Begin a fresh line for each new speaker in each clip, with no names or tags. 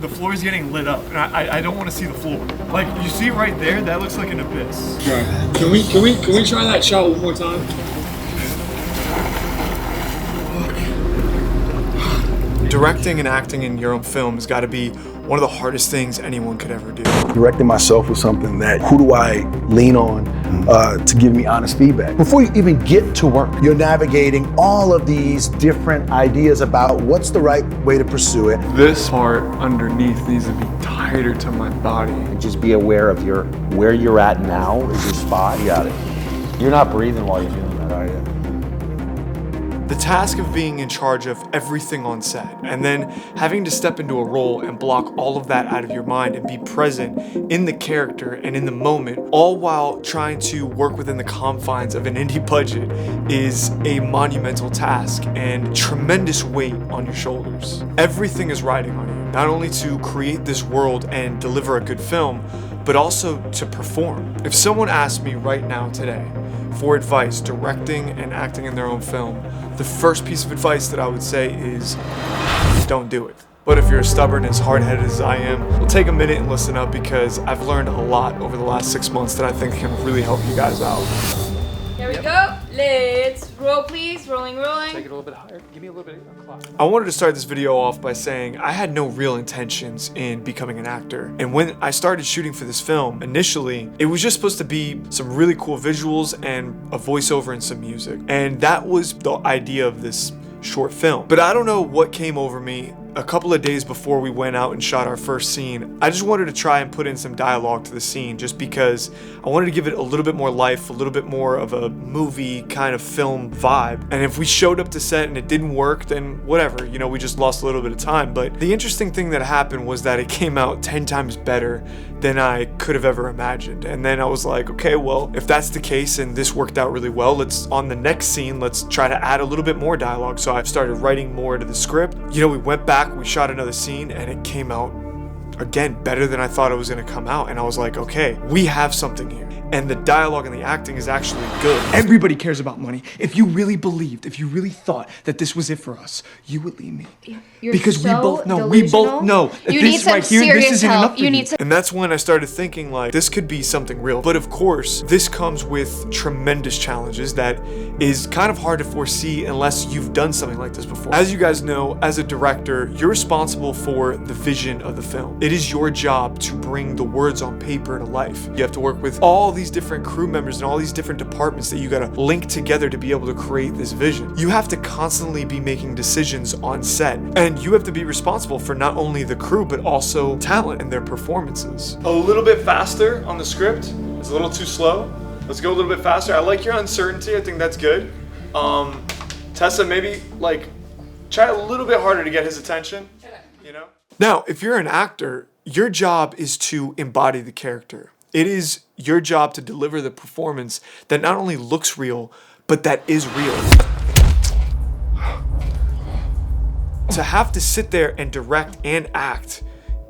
The floor is getting lit up, and I don't want to see the floor. Like, you see right there, that looks like an abyss.
Okay. Can we try that shot one more time?
Directing and acting in your own film has got to be one of the hardest things anyone could ever do.
Directing myself was something that, who do I lean on to give me honest feedback? Before you even get to work, you're navigating all of these different ideas about what's the right way to pursue it.
This part underneath needs to be tighter to my body.
Just be aware of where you're at now is your spot. You got it. You're not breathing while you're doing that, are you?
The task of being in charge of everything on set, and then having to step into a role and block all of that out of your mind and be present in the character and in the moment, all while trying to work within the confines of an indie budget, is a monumental task and tremendous weight on your shoulders. Everything is riding on you, not only to create this world and deliver a good film, but also to perform. If someone asked me right now today for advice directing and acting in their own film, the first piece of advice that I would say is don't do it. But if you're as stubborn, as hard-headed as I am, we'll take a minute and listen up, because I've learned a lot over the last 6 months that I think can really help you guys out.
Here we go. Let's roll, please. Rolling.
Take it a little bit higher. Give me a little bit of a clock. I wanted to start this video off by saying I had no real intentions in becoming an actor. And when I started shooting for this film, initially, it was just supposed to be some really cool visuals and a voiceover and some music. And that was the idea of this short film. But I don't know what came over me. A couple of days before we went out and shot our first scene, I just wanted to try and put in some dialogue to the scene, just because I wanted to give it a little bit more life, a little bit more of a movie kind of film vibe. And if we showed up to set and it didn't work, then whatever, you know, we just lost a little bit of time. But the interesting thing that happened was that it came out 10 times better than I could have ever imagined. And then I was like, okay, well, if that's the case and this worked out really well, on the next scene, let's try to add a little bit more dialogue. So I started writing more to the script. You know, we went back, we shot another scene, and it came out, again, better than I thought it was gonna come out. And I was like, okay, we have something here. And the dialogue and the acting is actually good.
Everybody cares about money. If you really believed, if you really thought that this was it for us, you would leave me.
Because
we both know that
you
this
need some
right here, this
serious
isn't
help.
enough for you.
And that's when I started thinking, like, this could be something real. But of course, this comes with tremendous challenges that is kind of hard to foresee unless you've done something like this before. As you guys know, as a director, you're responsible for the vision of the film. It is your job to bring the words on paper to life. You have to work with all these different crew members and all these different departments that you gotta link together to be able to create this vision. You have to constantly be making decisions on set, and you have to be responsible for not only the crew but also talent and their performances. A little bit faster on the script. It's a little too slow. Let's go a little bit faster. I like your uncertainty. I think that's good. Tessa, maybe like try a little bit harder to get his attention. You know? Now, if you're an actor, your job is to embody the character. It is your job to deliver the performance that not only looks real, but that is real. To have to sit there and direct and act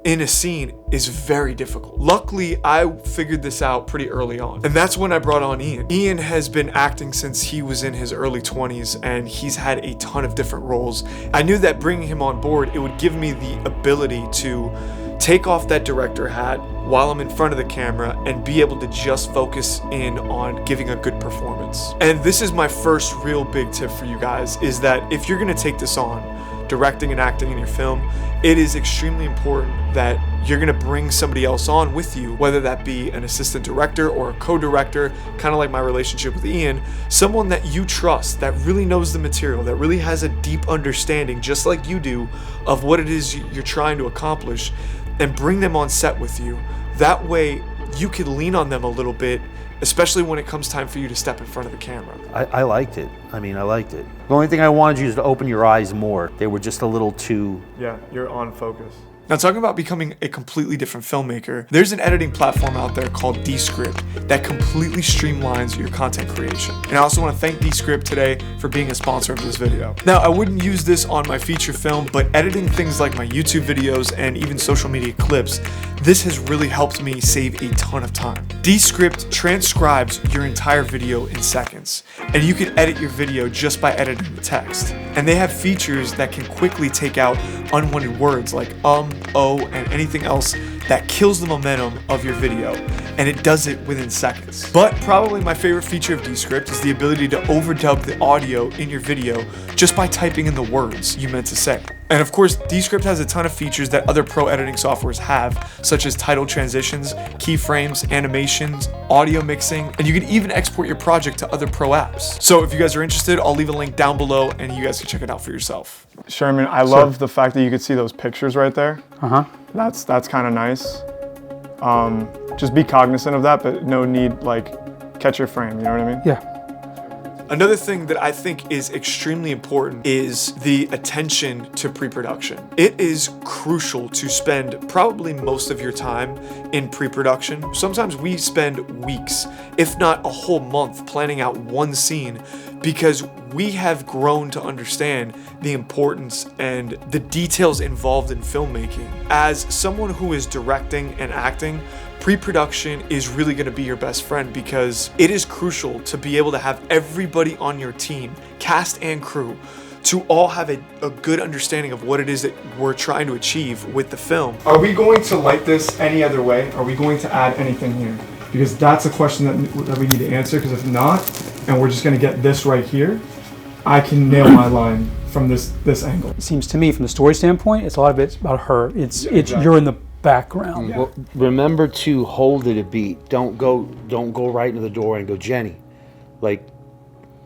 in a scene is very difficult. Luckily, I figured this out pretty early on, and that's when I brought on Ian. Ian has been acting since he was in his early 20s, and he's had a ton of different roles. I knew that bringing him on board, it would give me the ability to take off that director hat while I'm in front of the camera and be able to just focus in on giving a good performance. And this is my first real big tip for you guys, is that if you're gonna take this on, directing and acting in your film, it is extremely important that you're gonna bring somebody else on with you, whether that be an assistant director or a co-director, kind of like my relationship with Ian, someone that you trust, that really knows the material, that really has a deep understanding, just like you do, of what it is you're trying to accomplish, and bring them on set with you. That way, you can lean on them a little bit, especially when it comes time for you to step in front of the camera.
I liked it. I liked it. The only thing I wanted you is to open your eyes more. They were just a little too...
Yeah, you're on focus. Now, talking about becoming a completely different filmmaker, there's an editing platform out there called Descript that completely streamlines your content creation. And I also want to thank Descript today for being a sponsor of this video. Now, I wouldn't use this on my feature film, but editing things like my YouTube videos and even social media clips, This has really helped me save a ton of time. Descript transcribes your entire video in seconds, and you can edit your video just by editing the text. And they have features that can quickly take out unwanted words like oh, and anything else that kills the momentum of your video, and it does it within seconds. But probably my favorite feature of Descript is the ability to overdub the audio in your video just by typing in the words you meant to say. And of course, Descript has a ton of features that other pro editing softwares have, such as title transitions, keyframes, animations, audio mixing, and you can even export your project to other pro apps. So if you guys are interested, I'll leave a link down below and you guys can check it out for yourself.
Sherman, I love the fact that you could see those pictures right there. That's kind of nice. Just be cognizant of that, but no need, like, catch your frame, you know what I mean?
Yeah.
Another thing that I think is extremely important is the attention to pre-production. It is crucial to spend probably most of your time in pre-production. Sometimes we spend weeks, if not a whole month, planning out one scene because we have grown to understand the importance and the details involved in filmmaking. As someone who is directing and acting, pre-production is really going to be your best friend because it is crucial to be able to have everybody on your team, cast and crew, to all have a good understanding of what it is that we're trying to achieve with the film.
Are we going to light this any other way? Are we going to add anything here? Because that's a question that we need to answer, because if not, and we're just going to get this right here, I can nail my line from this angle.
It seems to me, from the story standpoint, it's a lot of it's about her. It's you're in the background.
Well, remember to hold it a beat. Don't go right into the door and go, Jenny. Like,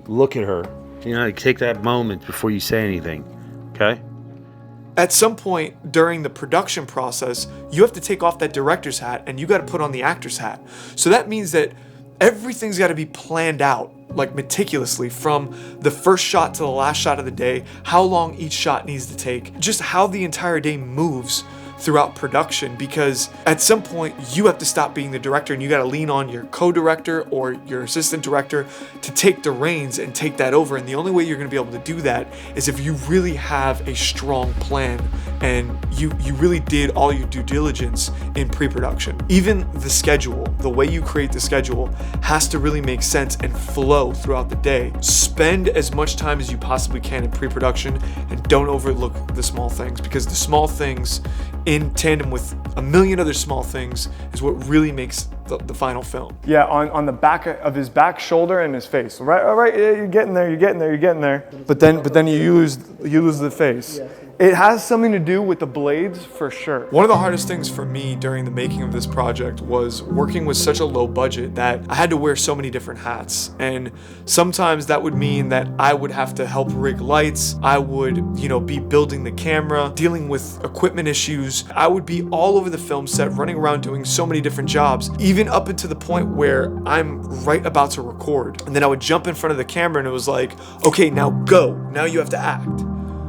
look at her. You know, like, take that moment before you say anything. Okay?
At some point during the production process, you have to take off that director's hat and you got to put on the actor's hat. So that means that everything's got to be planned out, like, meticulously, from the first shot to the last shot of the day, how long each shot needs to take, just how the entire day moves throughout production, because at some point you have to stop being the director and you got to lean on your co-director or your assistant director to take the reins and take that over. And the only way you're going to be able to do that is if you really have a strong plan and you really did all your due diligence in pre-production. Even the schedule, the way you create the schedule, has to really make sense and flow throughout the day. Spend as much time as you possibly can in pre-production and don't overlook the small things, because the small things in tandem with a million other small things is what really makes the final film.
Yeah, on the back of his back shoulder and his face. Right, all right, you're getting there. But then you lose the face. It has something to do with the blades for sure.
One of the hardest things for me during the making of this project was working with such a low budget that I had to wear so many different hats. And sometimes that would mean that I would have to help rig lights. I would, be building the camera, dealing with equipment issues. I would be all over the film set, running around doing so many different jobs, even up into the point where I'm right about to record. And then I would jump in front of the camera and it was like, okay, now go. Now you have to act.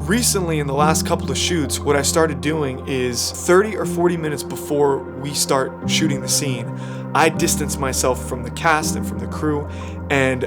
Recently, in the last couple of shoots, what I started doing is 30 or 40 minutes before we start shooting the scene, I distance myself from the cast and from the crew, and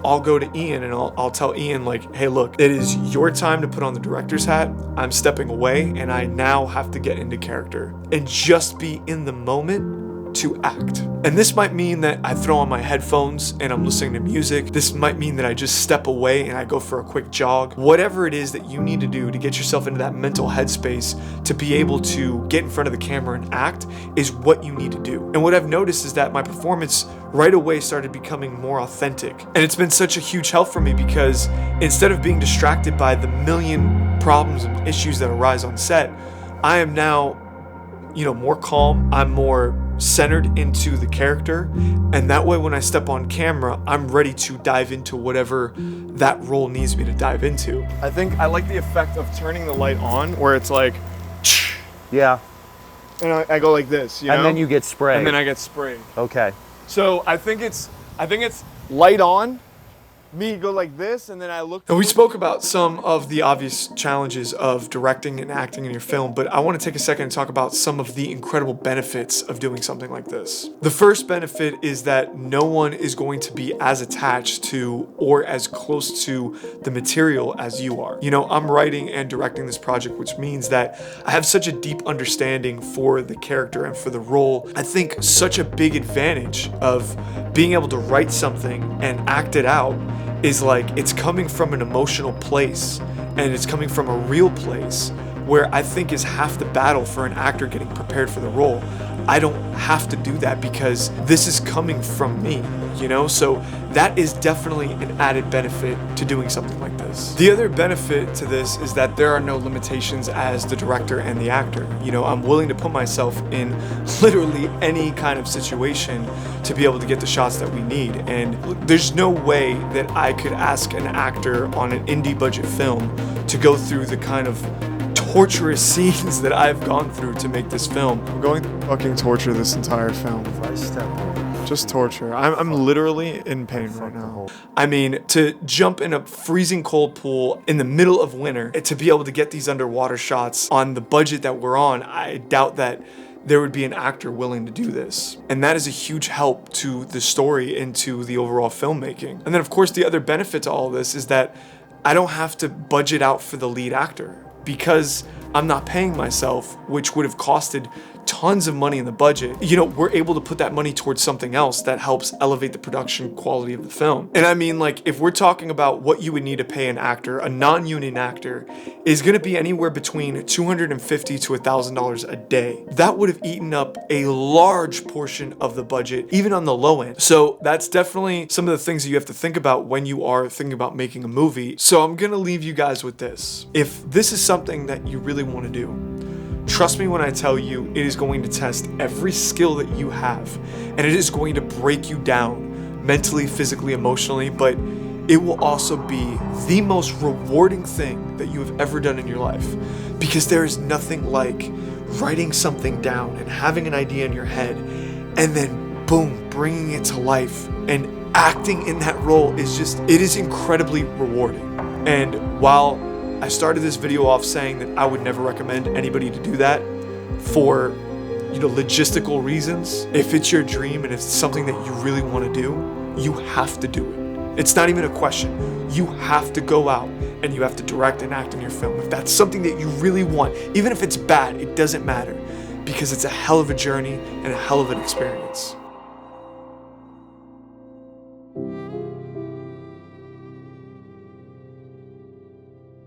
I'll go to Ian and I'll tell Ian, like, hey, look, it is your time to put on the director's hat. I'm stepping away and I now have to get into character and just be in the moment to act. And this might mean that I throw on my headphones and I'm listening to music. This might mean that I just step away and I go for a quick jog. Whatever it is that you need to do to get yourself into that mental headspace to be able to get in front of the camera and act is what you need to do. And what I've noticed is that my performance right away started becoming more authentic. And it's been such a huge help for me because instead of being distracted by the million problems and issues that arise on set, I am now, more calm. I'm more centered into the character, and that way when I step on camera, I'm ready to dive into whatever that role needs me to dive into.
I think I like the effect of turning the light on where it's like,
Yeah.
and I go like this,
And then you get sprayed.
and then I get sprayed.
Okay.
So I think it's light on,
me go like this, and then I look. And we spoke about some of the obvious challenges of directing and acting in your film, but I want to take a second and talk about some of the incredible benefits of doing something like this. The first benefit is that no one is going to be as attached to or as close to the material as you are. You know, I'm writing and directing this project, which means that I have such a deep understanding for the character and for the role. I think such a big advantage of being able to write something and act it out is like it's coming from an emotional place and it's coming from a real place where I think is half the battle for an actor getting prepared for the role. I don't have to do that because this is coming from me, you know? So that is definitely an added benefit to doing something like this. The other benefit to this is that there are no limitations as the director and the actor. You know, I'm willing to put myself in literally any kind of situation to be able to get the shots that we need. And there's no way that I could ask an actor on an indie budget film to go through the kind of torturous scenes that I've gone through to make this film. I'm going to fucking torture this entire film. Just torture. I'm literally in pain right now. I mean, to jump in a freezing cold pool in the middle of winter, to be able to get these underwater shots on the budget that we're on, I doubt that there would be an actor willing to do this. And that is a huge help to the story and to the overall filmmaking. And then of course the other benefit to all this is that I don't have to budget out for the lead actor, because I'm not paying myself, which would have costed tons of money in the budget. You know, we're able to put that money towards something else that helps elevate the production quality of the film. And I mean, like, if we're talking about what you would need to pay an actor, a non-union actor is gonna be anywhere between $250 to $1,000 a day. That would have eaten up a large portion of the budget, even on the low end. So that's definitely some of the things that you have to think about when you are thinking about making a movie. So I'm gonna leave you guys with this. If this is something that you really wanna do, trust me when I tell you, it is going to test every skill that you have, and it is going to break you down mentally, physically, emotionally, but it will also be the most rewarding thing that you have ever done in your life, because there is nothing like writing something down and having an idea in your head and then boom, bringing it to life and acting in that role is just, it is incredibly rewarding. And while I started this video off saying that I would never recommend anybody to do that for, you know, logistical reasons. If it's your dream and it's something that you really want to do, you have to do it. It's not even a question. You have to go out and you have to direct and act in your film. If that's something that you really want, even if it's bad, it doesn't matter, because it's a hell of a journey and a hell of an experience.